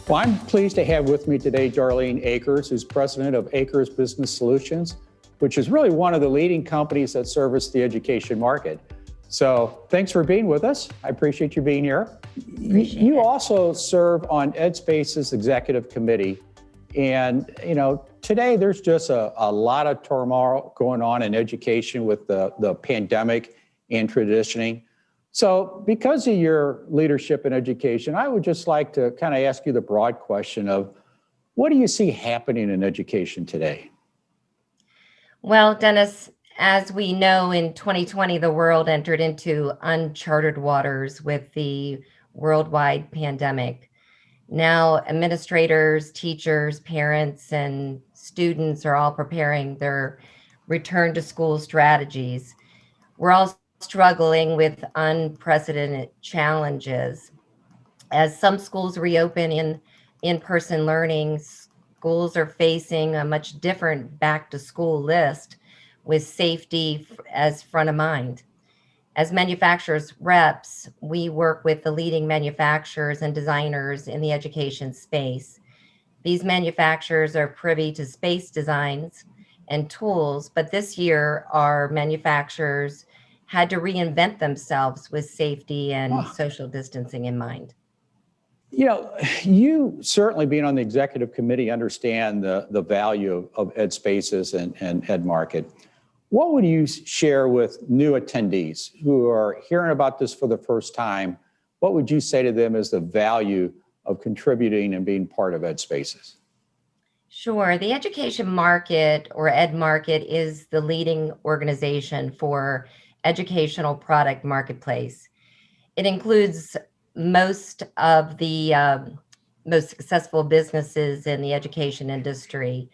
Well, I'm pleased to have with me today Darlene Akers, who's president of Akers Business Solutions, which is really one of the leading companies that service the education market. So thanks for being with us. I appreciate you being here. You also serve on EdSpace's executive committee. And, today there's just a lot of turmoil going on in education with the pandemic and transitioning. So because of your leadership in education, I would just like to kind of ask you the broad question of what do you see happening in education today? Well, Dennis, as we know, in 2020, the world entered into uncharted waters with the worldwide pandemic. Now, administrators, teachers, parents, and students are all preparing their return to school strategies. We're all struggling with unprecedented challenges. As some schools reopen in-person learning, schools are facing a much different back to school list with safety as front of mind. As manufacturers reps, we work with the leading manufacturers and designers in the education space. These manufacturers are privy to space designs and tools, but this year our manufacturers had to reinvent themselves with safety and social distancing in mind. You certainly being on the executive committee understand the value of ed spaces and ed market. What would you share with new attendees who are hearing about this for the first time? What would you say to them as the value of contributing and being part of ed spaces? Sure. The education market or ed market is the leading organization for educational product marketplace. It includes most of the most successful businesses in the education industry.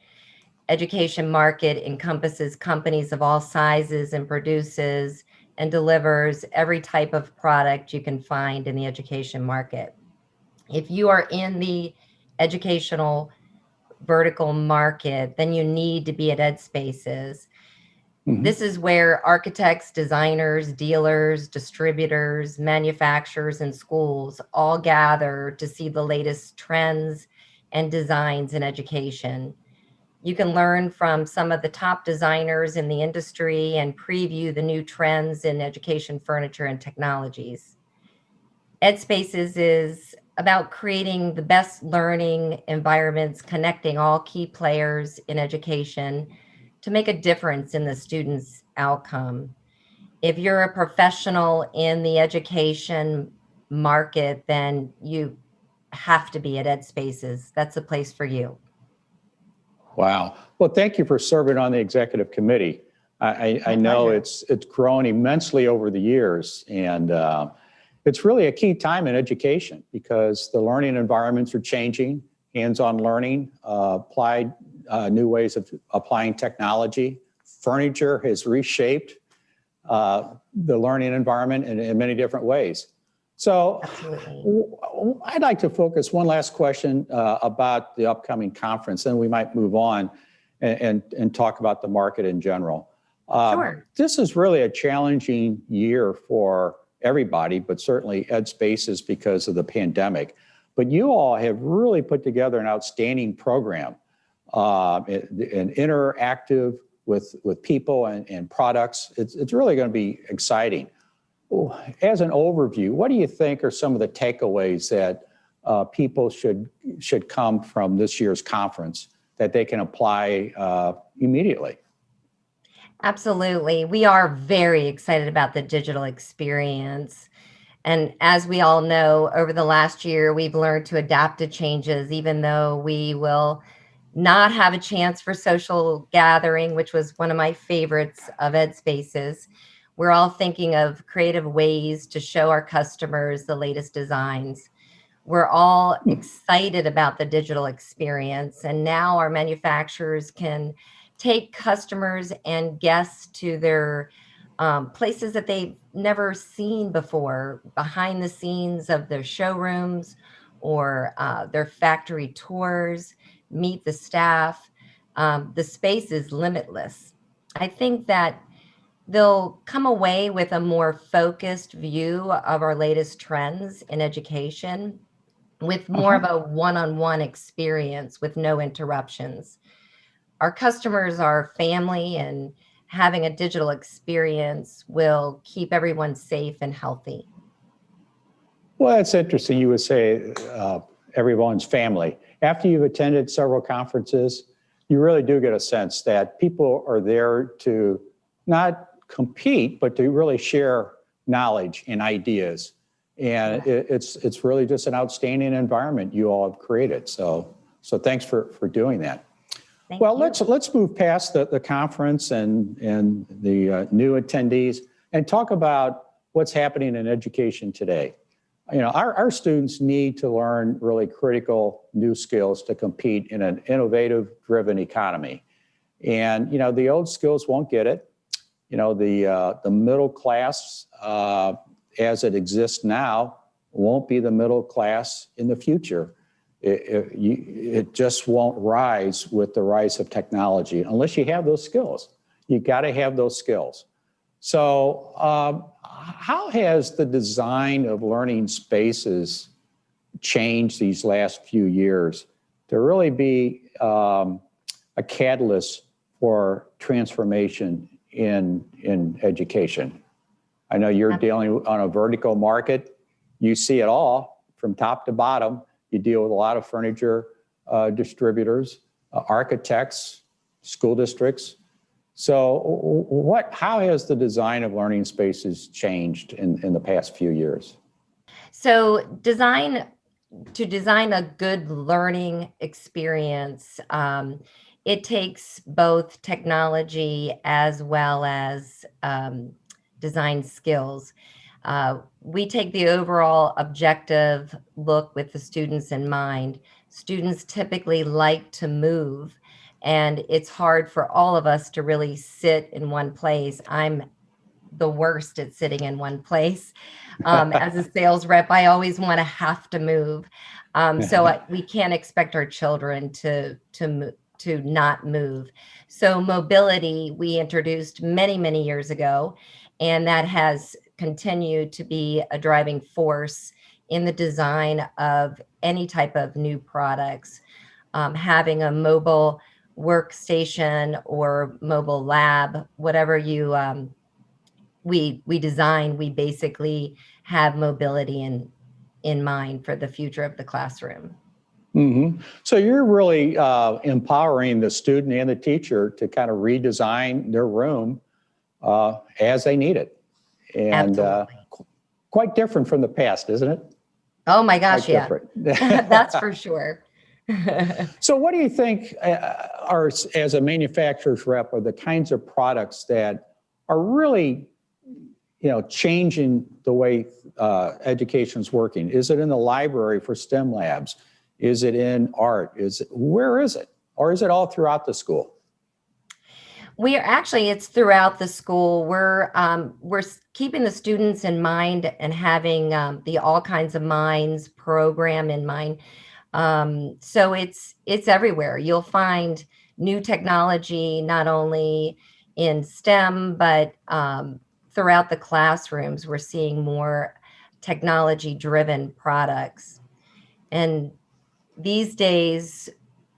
Education market encompasses companies of all sizes and produces and delivers every type of product you can find in the education market. If you are in the educational vertical market, then you need to be at ed spaces. This is where architects, designers, dealers, distributors, manufacturers, and schools all gather to see the latest trends and designs in education. You can learn from some of the top designers in the industry and preview the new trends in education furniture and technologies. EdSpaces is about creating the best learning environments, connecting all key players in education to make a difference in the student's outcome. If you're a professional in the education market, then you have to be at EdSpaces. That's a place for you. Wow. Well, thank you for serving on the executive committee. I know it's grown immensely over the years, and it's really a key time in education because the learning environments are changing, hands-on learning, applied new ways of applying technology. Furniture has reshaped the learning environment in many different ways. So I'd like to focus one last question about the upcoming conference, then we might move on and talk about the market in general. Sure. This is really a challenging year for everybody, but certainly ed spaces because of the pandemic. But you all have really put together an outstanding program, and interactive with people and products. It's really going to be exciting. As an overview, what do you think are some of the takeaways that people should come from this year's conference that they can apply immediately? Absolutely. We are very excited about the digital experience. And as we all know, over the last year, we've learned to adapt to changes, even though we will not have a chance for social gathering, which was one of my favorites of Ed Spaces. We're all thinking of creative ways to show our customers the latest designs. We're all excited about the digital experience, and now our manufacturers can take customers and guests to their places that they've never seen before, behind the scenes of their showrooms or their factory tours, meet the staff. The space is limitless. I think that they'll come away with a more focused view of our latest trends in education, with more Uh-huh. of a one-on-one experience with no interruptions. Our customers are family, and having a digital experience will keep everyone safe and healthy. Well, it's interesting. You would say everyone's family. After you've attended several conferences, you really do get a sense that people are there to not compete, but to really share knowledge and ideas. And it's really just an outstanding environment you all have created. So thanks for doing that. Thank Well, you. let's move past the conference and the new attendees and talk about what's happening in education today. You know, our students need to learn really critical new skills to compete in an innovative, driven economy. And, you know, the old skills won't get it. You know, the middle class as it exists now won't be the middle class in the future. It just won't rise with the rise of technology unless you have those skills. You got to have those skills. So how has the design of learning spaces changed these last few years to really be a catalyst for transformation in education? I know you're dealing on a vertical market. You see it all from top to bottom. You deal with a lot of furniture distributors, architects, school districts. So how has the design of learning spaces changed in the past few years? So to design a good learning experience, it takes both technology as well as design skills. We take the overall objective look with the students in mind. Students typically like to move, and it's hard for all of us to really sit in one place. I'm the worst at sitting in one place. As a sales rep, I always want to have to move. We can't expect our children to not move. So mobility, we introduced many, many years ago, and that has continued to be a driving force in the design of any type of new products. Having a mobile workstation or mobile lab, whatever we design, we basically have mobility in mind for the future of the classroom. Mm-hmm. So you're really empowering the student and the teacher to kind of redesign their room as they need it. And quite different from the past, isn't it? Oh my gosh, quite yeah. different. That's for sure. So what do you think are, as a manufacturer's rep, are the kinds of products that are really, you know, changing the way education's working? Is it in the library for STEM labs? Is it in art? Where is it? Or is it all throughout the school? It's throughout the school. We're keeping the students in mind and having the All Kinds of Minds program in mind. So it's everywhere. You'll find new technology, not only in STEM, but throughout the classrooms. We're seeing more technology-driven products. And these days,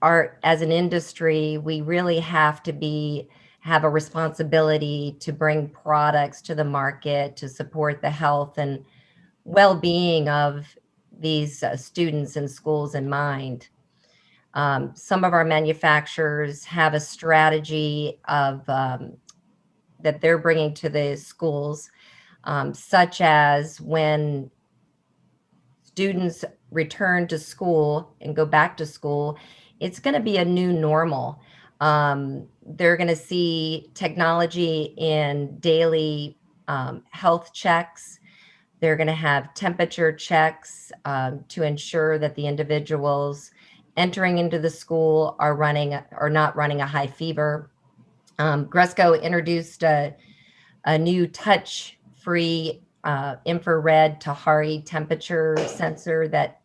as an industry, we really have to have a responsibility to bring products to the market to support the health and well-being of these students and schools in mind. Some of our manufacturers have a strategy of that they're bringing to the schools, such as when students return to school and go back to school, it's going to be a new normal. They're going to see technology in daily health checks. They're going to have temperature checks to ensure that the individuals entering into the school are not running a high fever. Gresco introduced a new touch-free infrared Tahari temperature sensor that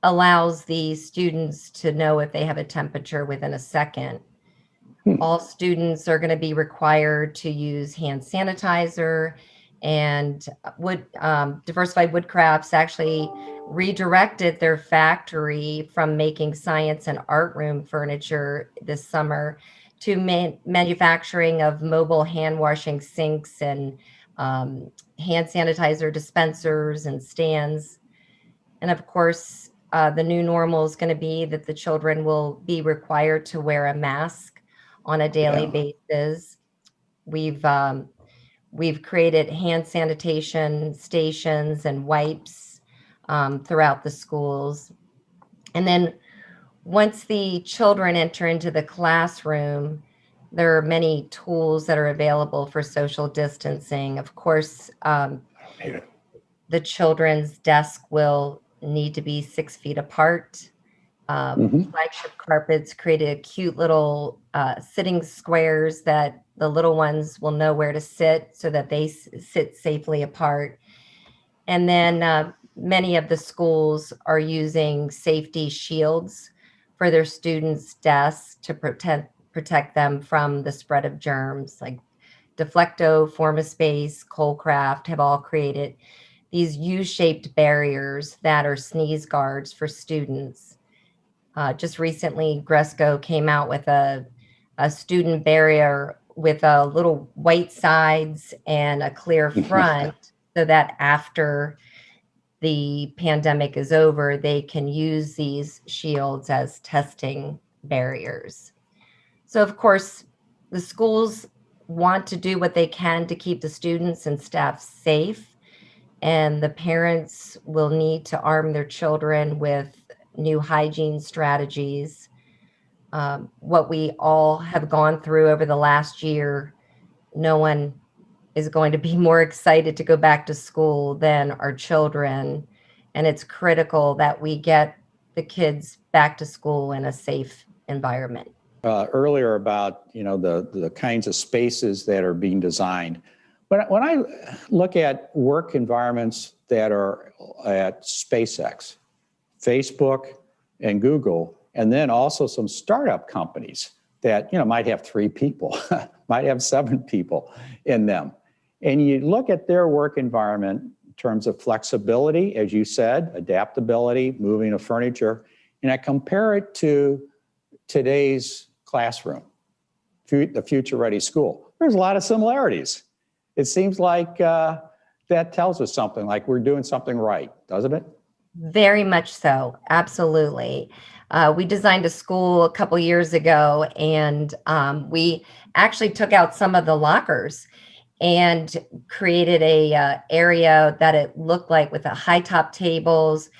allows the students to know if they have a temperature within a second. All students are going to be required to use hand sanitizer, and Diversified Woodcrafts actually redirected their factory from making science and art room furniture this summer to manufacturing of mobile hand washing sinks and hand sanitizer dispensers and stands. And of course, the new normal is going to be that the children will be required to wear a mask on a daily basis. We've created hand sanitation stations and wipes throughout the schools. And then once the children enter into the classroom, there are many tools that are available for social distancing. Of course, the children's desk will need to be 6 feet apart. Flagship Carpets created cute little sitting squares that the little ones will know where to sit so that they sit safely apart. And then many of the schools are using safety shields for their students' desks to protect them from the spread of germs. Like Deflecto, Formaspace, Colecraft have all created these U-shaped barriers that are sneeze guards for students. Just recently, Gresco came out with a student barrier with a little white sides and a clear front so that after the pandemic is over, they can use these shields as testing barriers. So, of course, the schools want to do what they can to keep the students and staff safe, and the parents will need to arm their children with new hygiene strategies. What we all have gone through over the last year, no one is going to be more excited to go back to school than our children. And it's critical that we get the kids back to school in a safe environment. Earlier about, the kinds of spaces that are being designed. But when I look at work environments that are at SpaceX, Facebook, and Google, and then also some startup companies that, might have 3 people, might have 7 people in them. And you look at their work environment in terms of flexibility, as you said, adaptability, moving of furniture, and I compare it to today's classroom, the future-ready school. There's a lot of similarities. It seems like that tells us something, like we're doing something right, doesn't it? Very much so. Absolutely. We designed a school a couple years ago, and we actually took out some of the lockers and created a area that it looked like with a high top tables,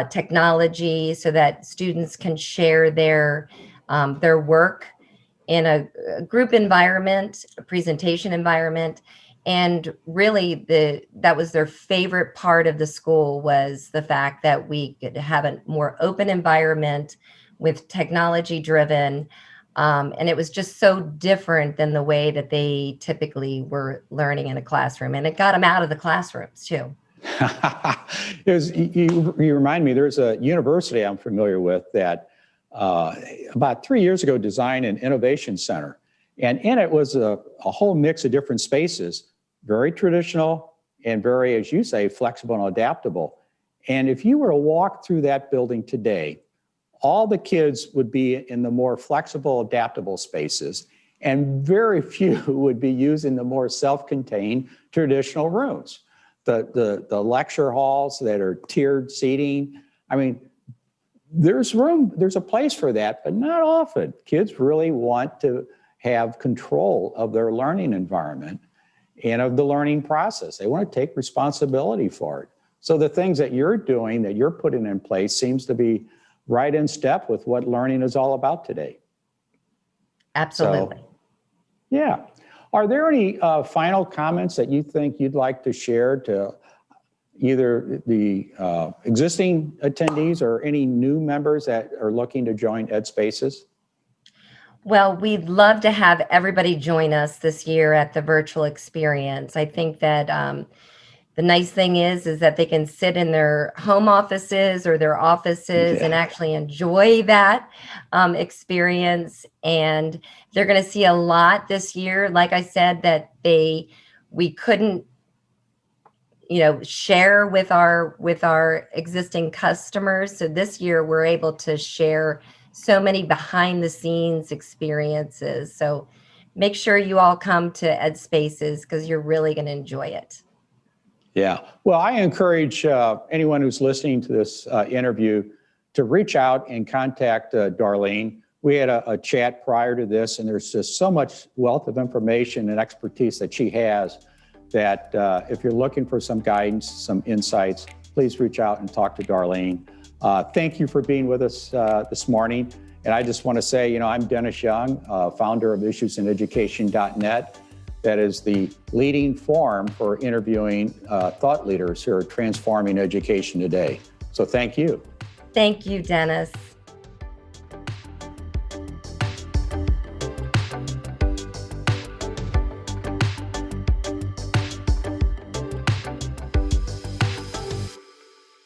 technology, so that students can share their work in a group environment, a presentation environment. And really that was their favorite part of the school, was the fact that we could have a more open environment with technology driven. And it was just so different than the way that they typically were learning in a classroom. And it got them out of the classrooms too. You remind me, there's a university I'm familiar with that about 3 years ago designed an innovation center. And in it was a whole mix of different spaces, very traditional and very, as you say, flexible and adaptable. And if you were to walk through that building today, all the kids would be in the more flexible, adaptable spaces, and very few would be using the more self-contained traditional rooms. The lecture halls that are tiered seating, I mean, there's room, there's a place for that, but not often. Kids really want to have control of their learning environment and of the learning process. They want to take responsibility for it. So the things that you're doing, that you're putting in place, seems to be right in step with what learning is all about today. Absolutely. So, yeah. Are there any final comments that you think you'd like to share to either the existing attendees or any new members that are looking to join Ed Spaces? Well, we'd love to have everybody join us this year at the virtual experience. I think that The nice thing is that they can sit in their home offices or their offices and Yeah. actually enjoy that experience. And they're going to see a lot this year. Like I said, that we couldn't, share with our existing customers. So this year we're able to share so many behind the scenes experiences. So make sure you all come to Ed Spaces because you're really going to enjoy it. Yeah. Well, I encourage anyone who's listening to this interview to reach out and contact Darlene. We had a chat prior to this, and there's just so much wealth of information and expertise that she has that if you're looking for some guidance, some insights, please reach out and talk to Darlene. Thank you for being with us this morning. And I just want to say, I'm Dennis Young, founder of issueseneducation.net. That is the leading forum for interviewing thought leaders who are transforming education today. So thank you. Thank you, Dennis.